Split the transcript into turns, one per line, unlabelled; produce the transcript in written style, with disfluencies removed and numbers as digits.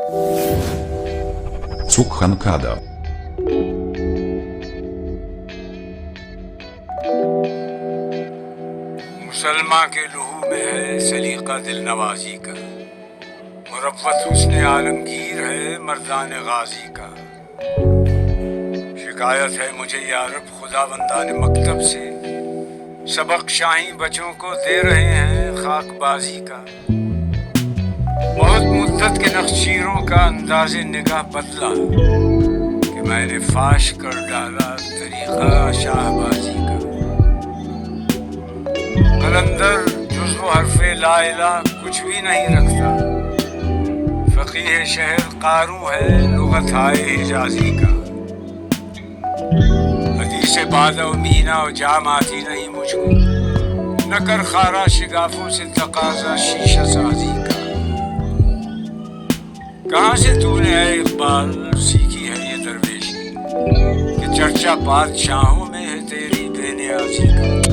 Sukhhankada.
مسلمان کے لہو میں ہے سلیقہ دل نوازی کا، مروت حسن عالمگیر ہے مردان غازی کا۔ شکایت ہے مجھے یا رب خدا بندان مکتب سے، سبق شاہی بچوں کو دے رہے ہیں خاک بازی کا۔ بہت مدت کے نخچیروں کا انداز نگاہ بدلا کہ میں نے فاش کر ڈالا طریقہ شاہ بازی کا۔ قلندر جز و حرف لا الہ کچھ بھی نہیں رکھتا، فقیہ شہر قاروں ہے لغت ہائے حجازی کا۔ حدیث بادہ و مینا و جام آتی نہیں مجھ کو، نہ کر خارا شگافوں سے تقاضا شیشہ سازی کا۔ کہاں سے تو نے اے اقبال سیکھی ہے یہ درویشی کہ چرچا بادشاہوں میں ہے تیری بے نیازی کا۔